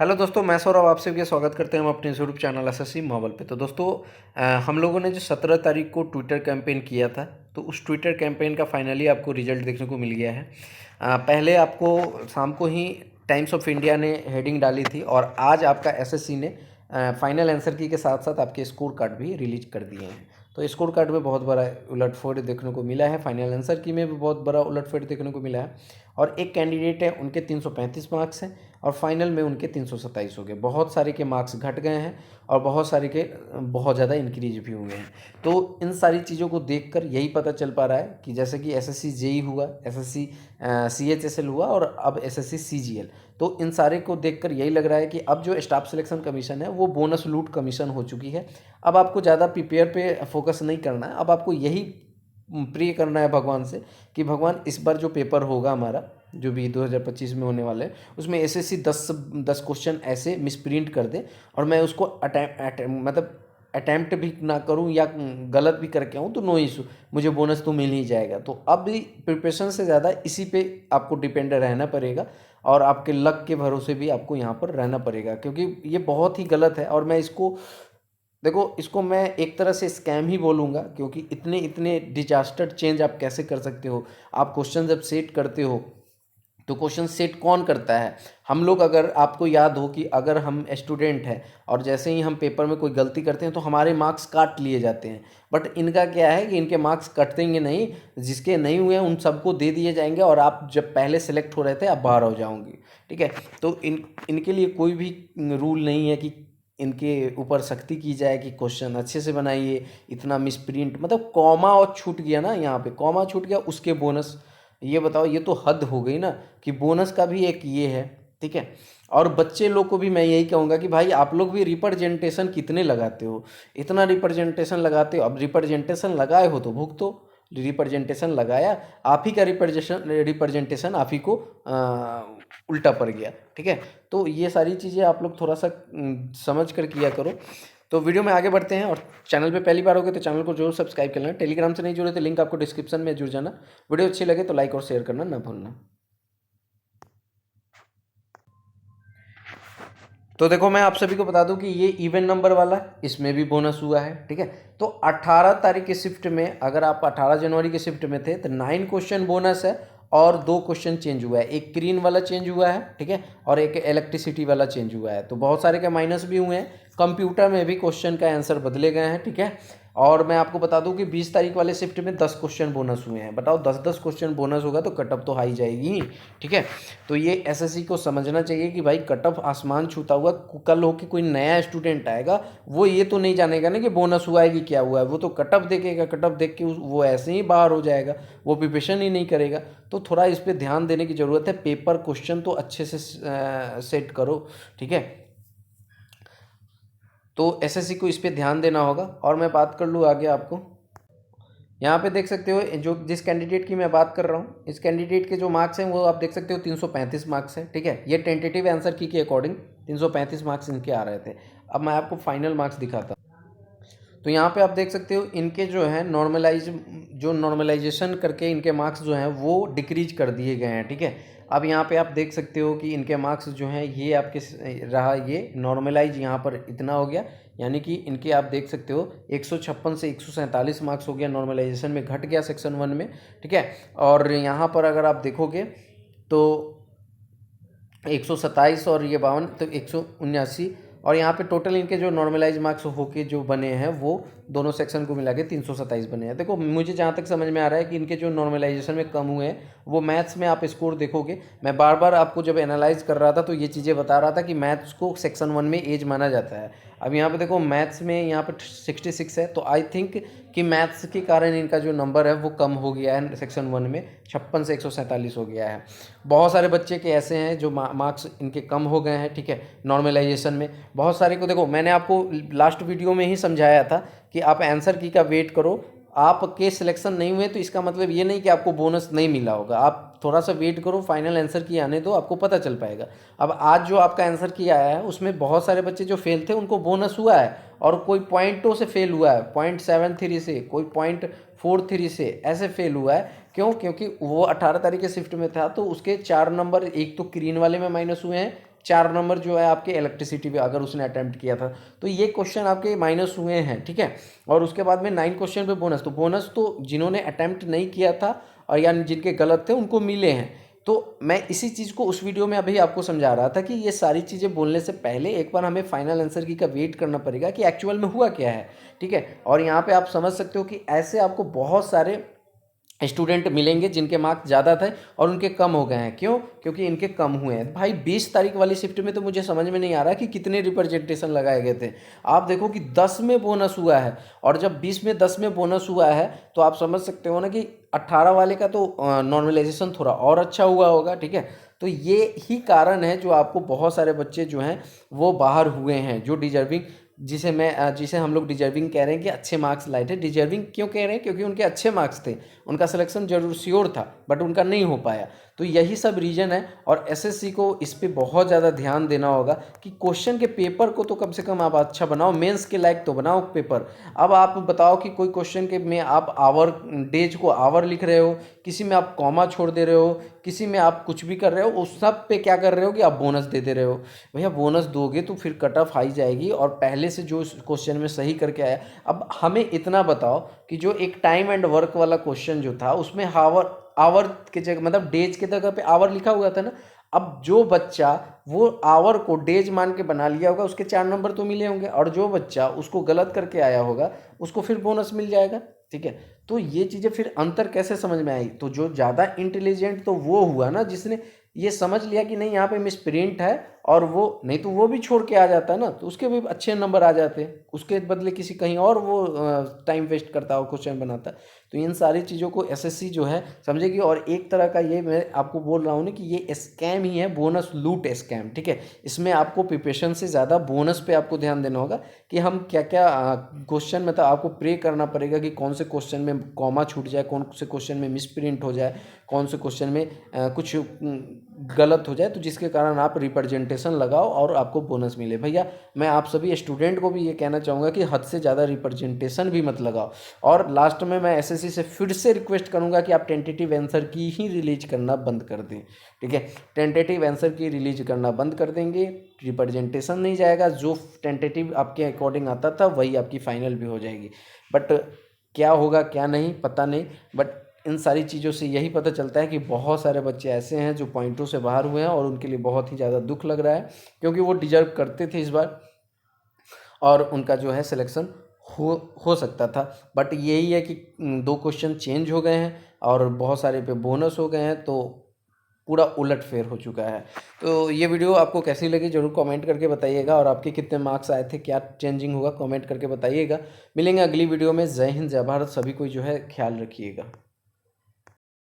Hello दोस्तों, मैं सौरभ आप सबका स्वागत करते हैं हम अपने यूट्यूब चैनल एसएससी माहौल पे। तो दोस्तों हम लोगों ने जो 17 तारीख को ट्विटर कैंपेन किया था, तो उस ट्विटर कैंपेन का फाइनली आपको रिजल्ट देखने को मिल गया है। पहले आपको शाम को ही टाइम्स ऑफ इंडिया ने हेडिंग डाली थी और आज आपका एसएससी ने फाइनल आंसर की के साथ साथ आपके स्कोर कार्ड भी रिलीज कर दिए हैं। तो स्कोर कार्ड में बहुत बड़ा उलटफेर देखने को मिला है, फाइनल आंसर की में भी बहुत बड़ा उलटफेर देखने को मिला है। और एक कैंडिडेट है, उनके 335 मार्क्स हैं और फाइनल में उनके 327 हो गए। बहुत सारे के मार्क्स घट गए हैं और बहुत सारे के बहुत ज़्यादा इंक्रीज भी हुए हैं। तो इन सारी चीज़ों को देखकर यही पता चल पा रहा है कि जैसे कि एसएससी जेई हुआ, एसएससी सीएचएसएल हुआ और अब एसएससी सीजीएल, तो इन सारे को देखकर यही लग रहा है कि अब जो स्टाफ सिलेक्शन कमीशन है वो बोनस लूट कमीशन हो चुकी है। अब आपको ज़्यादा प्रिपेयर पे फोकस नहीं करना है, अब आपको यही प्रे करना है भगवान से कि भगवान इस बार जो पेपर होगा हमारा, जो भी 2025 में होने वाले हैं, उसमें एसएससी 10 क्वेश्चन ऐसे मिसप्रिंट कर दे और मैं उसको अटैम्प्ट भी ना करूं या गलत भी करके आऊं तो नो इशू, मुझे बोनस तो मिल ही जाएगा। तो अब भी प्रिपरेशन से ज़्यादा इसी पे आपको डिपेंड रहना पड़ेगा और आपके लक के भरोसे भी आपको यहाँ पर रहना पड़ेगा, क्योंकि ये बहुत ही गलत है। और मैं इसको देखो, इसको मैं एक तरह से स्कैम ही बोलूँगा, क्योंकि इतने इतने डिजास्टर चेंज आप कैसे कर सकते हो। आप क्वेश्चन जब सेट करते हो तो क्वेश्चन सेट कौन करता है? हम लोग, अगर आपको याद हो कि अगर हम स्टूडेंट हैं और जैसे ही हम पेपर में कोई गलती करते हैं तो हमारे मार्क्स काट लिए जाते हैं। बट इनका क्या है कि इनके मार्क्स कटेंगे नहीं, जिसके नहीं हुए हैं उन सबको दे दिए जाएंगे और आप जब पहले सेलेक्ट हो रहे थे आप बाहर हो जाओगे। ठीक है, तो इनके लिए कोई भी रूल नहीं है कि इनके ऊपर सख्ती की जाए कि क्वेश्चन अच्छे से बनाइए। इतना मिसप्रिंट, मतलब कॉमा और छूट गया ना, यहाँ पे कॉमा छूट गया उसके बोनस। ये बताओ, ये तो हद हो गई ना कि बोनस का भी एक ये है। ठीक है, और बच्चे लोग को भी मैं यही कहूँगा कि भाई आप लोग भी रिप्रेजेंटेशन कितने लगाते हो, इतना रिप्रेजेंटेशन लगाते हो। अब रिप्रेजेंटेशन लगाए हो तो भुगतो। रिप्रेजेंटेशन लगाया, आप ही का रिप्रेजेंटेशन आप ही को उल्टा पड़ गया। ठीक है, तो ये सारी चीज़ें आप लोग थोड़ा सा समझ कर किया करो। तो वीडियो में आगे बढ़ते हैं, और चैनल पे पहली बार हो गए तो चैनल को जरूर सब्सक्राइब कर लेना। टेलीग्राम से नहीं जुड़े तो लिंक आपको डिस्क्रिप्शन में जुड़ जाना। वीडियो अच्छी लगे तो लाइक और शेयर करना ना भूलना। तो देखो, मैं आप सभी को बता दूं कि ये इवन नंबर वाला, इसमें भी बोनस हुआ है। ठीक है, तो 18 तारीख की शिफ्ट में, अगर आप 18 जनवरी की शिफ्ट में थे तो 9 क्वेश्चन बोनस है और 2 क्वेश्चन चेंज हुआ है। एक ग्रीन वाला चेंज हुआ है, ठीक है, और एक इलेक्ट्रिसिटी वाला चेंज हुआ है। तो बहुत सारे के माइनस भी हुए हैं। कंप्यूटर में भी क्वेश्चन का आंसर बदले गए हैं। ठीक है, और मैं आपको बता दूं कि 20 तारीख वाले शिफ्ट में 10 क्वेश्चन बोनस हुए हैं। बताओ, 10-10 क्वेश्चन बोनस होगा तो कटअप तो हाई जाएगी। ठीक है, तो ये एसएससी को समझना चाहिए कि भाई कटअप आसमान छूता हुआ, कल हो कि कोई नया स्टूडेंट आएगा, वो ये तो नहीं जानेगा ना कि बोनस हुआ है कि क्या हुआ है। वो तो कटअप देखेगा, कटअप देख के वो ऐसे ही बाहर हो जाएगा, वो प्रिपरेशन ही नहीं करेगा। तो थोड़ा इस पर ध्यान देने की ज़रूरत है। पेपर क्वेश्चन तो अच्छे से सेट करो। ठीक है, तो एसएससी को इस पर ध्यान देना होगा। और मैं बात कर लूँ आगे आपको, यहाँ पे देख सकते हो जो जिस कैंडिडेट की मैं बात कर रहा हूँ, इस कैंडिडेट के जो मार्क्स हैं वो आप देख सकते हो 335 मार्क्स हैं। ठीक है, ये टेंटेटिव आंसर की के अकॉर्डिंग 335 मार्क्स इनके आ रहे थे। अब मैं आपको फाइनल मार्क्स दिखाता हूँ। तो यहाँ पे आप देख सकते हो इनके जो है नॉर्मलाइजेशन करके इनके मार्क्स जो हैं वो डिक्रीज कर दिए गए हैं। ठीक है, अब यहाँ पे आप देख सकते हो कि इनके मार्क्स जो हैं ये आपके रहा, ये नॉर्मलाइज यहाँ पर इतना हो गया, यानी कि इनके आप देख सकते हो 156 से 147 मार्क्स हो गया, नॉर्मलाइजेशन में घट गया सेक्शन 1 में। ठीक है, और यहाँ पर अगर आप देखोगे तो 127 और ये 52, तो 179। और यहाँ पे टोटल इनके जो नॉर्मलाइज मार्क्स होके जो बने हैं वो दोनों सेक्शन को मिला के 327 बने हैं। देखो, मुझे जहाँ तक समझ में आ रहा है कि इनके जो नॉर्मलाइजेशन में कम हुए हैं वो मैथ्स में आप स्कोर देखोगे। मैं बार बार आपको जब एनालाइज कर रहा था तो ये चीज़ें बता रहा था कि मैथ्स को सेक्शन 1 में एज माना जाता है। अब यहाँ पे देखो, मैथ्स में यहाँ पे 66 है, तो आई थिंक कि मैथ्स के कारण इनका जो नंबर है वो कम हो गया है सेक्शन 1 में, 56 से 147 हो गया है। बहुत सारे बच्चे के ऐसे हैं जो मार्क्स इनके कम हो गए हैं। ठीक है, नॉर्मलाइजेशन में बहुत सारे को, देखो मैंने आपको लास्ट वीडियो में ही समझाया था कि आप आंसर की का वेट करो। आपके सिलेक्शन नहीं हुए तो इसका मतलब ये नहीं कि आपको बोनस नहीं मिला होगा। आप थोड़ा सा वेट करो, फाइनल आंसर की आने दो, आपको पता चल पाएगा। अब आज जो आपका आंसर की आया है उसमें बहुत सारे बच्चे जो फेल थे उनको बोनस हुआ है, और कोई पॉइंटों से फेल हुआ है, 0.73 से, कोई 0.43 से ऐसे फेल हुआ है। क्योंकि वो 18 तारीख के शिफ्ट में था तो उसके 4 नंबर एक तो ग्रीन वाले में माइनस हुए हैं, 4 नंबर जो है आपके इलेक्ट्रिसिटी पे अगर उसने अटैम्प्ट किया था, तो ये क्वेश्चन आपके माइनस हुए हैं, ठीक है। और उसके बाद में 9 क्वेश्चन पे बोनस, तो बोनस तो जिन्होंने अटैम्प्ट नहीं किया था और यानी जिनके गलत थे उनको मिले हैं। तो मैं इसी चीज़ को उस वीडियो में अभी आपको समझा रहा था कि ये सारी चीज़ें बोलने से पहले एक बार हमें फाइनल आंसर की का वेट करना पड़ेगा कि एक्चुअल में हुआ क्या है, ठीक है। और यहाँ पे आप समझ सकते हो कि ऐसे आपको बहुत सारे स्टूडेंट मिलेंगे जिनके मार्क्स ज़्यादा थे और उनके कम हो गए हैं। क्यों? क्योंकि इनके कम हुए हैं। भाई 20 तारीख वाली शिफ्ट में तो मुझे समझ में नहीं आ रहा कि कितने रिप्रेजेंटेशन लगाए गए थे। आप देखो कि 10 में बोनस हुआ है, और जब 20 में 10 में बोनस हुआ है तो आप समझ सकते हो ना कि 18 वाले का तो नॉर्मलाइजेशन थोड़ा और अच्छा हुआ होगा, ठीक है। तो ये ही कारण है जो आपको बहुत सारे बच्चे जो हैं वो बाहर हुए हैं, जो डिजर्विंग, जिसे हम लोग डिजर्विंग कह रहे हैं कि अच्छे मार्क्स लाए थे। डिजर्विंग क्यों कह रहे हैं? क्योंकि उनके अच्छे मार्क्स थे, उनका सिलेक्शन जरूर श्योर था, बट उनका नहीं हो पाया। तो यही सब रीज़न है, और एसएससी को इस पे बहुत ज़्यादा ध्यान देना होगा कि क्वेश्चन के पेपर को तो कम से कम आप अच्छा बनाओ, मेंस के लायक तो बनाओ पेपर। अब आप बताओ कि कोई क्वेश्चन के में आप आवर, डेज को आवर लिख रहे हो, किसी में आप कॉमा छोड़ दे रहे हो, किसी में आप कुछ भी कर रहे हो, उस सब पे क्या कर रहे हो कि आप बोनस दे दे रहे हो। भैया बोनस दोगे तो फिर कट ऑफ आई जाएगी, और पहले से जो क्वेश्चन में सही करके आया। अब हमें इतना बताओ कि जो एक टाइम एंड वर्क वाला क्वेश्चन जो था उसमें हावर, आवर की जगह मतलब डेज की जगह पे आवर लिखा हुआ था ना। अब जो बच्चा वो आवर को डेज मान के बना लिया होगा उसके 4 नंबर तो मिले होंगे, और जो बच्चा उसको गलत करके आया होगा उसको फिर बोनस मिल जाएगा, ठीक है। तो ये चीज़ें फिर अंतर कैसे समझ में आई? तो जो ज़्यादा इंटेलिजेंट तो वो हुआ ना जिसने ये समझ लिया कि नहीं यहाँ पे मिस प्रिंट है, और वो नहीं तो वो भी छोड़ के आ जाता ना, तो उसके भी अच्छे नंबर आ जाते, उसके बदले किसी कहीं और वो टाइम वेस्ट करता हो, क्वेश्चन बनाता। तो इन सारी चीज़ों को एसएससी जो है समझेगी। और एक तरह का ये मैं आपको बोल रहा हूँ ना कि ये स्कैम ही है, बोनस लूट स्कैम, ठीक है। इसमें आपको प्रिपरेशन से ज़्यादा बोनस पे आपको ध्यान देना होगा कि हम क्या क्या क्वेश्चन, मतलब आपको प्रे करना पड़ेगा कि कौन से क्वेश्चन में कॉमा छूट जाए, कौन से क्वेश्चन में मिस प्रिंट हो जाए, कौन से क्वेश्चन में कुछ गलत हो जाए, तो जिसके कारण आप रिप्रेजेंटेशन लगाओ और आपको बोनस मिले। भैया मैं आप सभी स्टूडेंट को भी ये कहना चाहूँगा कि हद से ज़्यादा रिप्रेजेंटेशन भी मत लगाओ। और लास्ट में मैं एसएससी से फिर से रिक्वेस्ट करूँगा कि आप टेंटेटिव आंसर की ही रिलीज करना बंद कर दें, ठीक है। टेंटेटिव आंसर की रिलीज करना बंद कर देंगे, रिप्रेजेंटेशन नहीं जाएगा, जो टेंटेटिव आपके अकॉर्डिंग आता था वही आपकी फाइनल भी हो जाएगी। बट क्या होगा क्या नहीं पता नहीं, बट इन सारी चीज़ों से यही पता चलता है कि बहुत सारे बच्चे ऐसे हैं जो पॉइंटों से बाहर हुए हैं, और उनके लिए बहुत ही ज़्यादा दुख लग रहा है, क्योंकि वो डिजर्व करते थे इस बार, और उनका जो है सिलेक्शन हो सकता था। बट यही है कि 2 क्वेश्चन चेंज हो गए हैं और बहुत सारे पे बोनस हो गए हैं, तो पूरा उलट-फेर हो चुका है। तो ये वीडियो आपको कैसी लगी ज़रूर कमेंट करके बताइएगा, और आपके कितने मार्क्स आए थे, क्या चेंजिंग होगा, कमेंट करके बताइएगा। मिलेंगे अगली वीडियो में। जय हिंद, जय भारत। सभी को जो है ख्याल रखिएगा।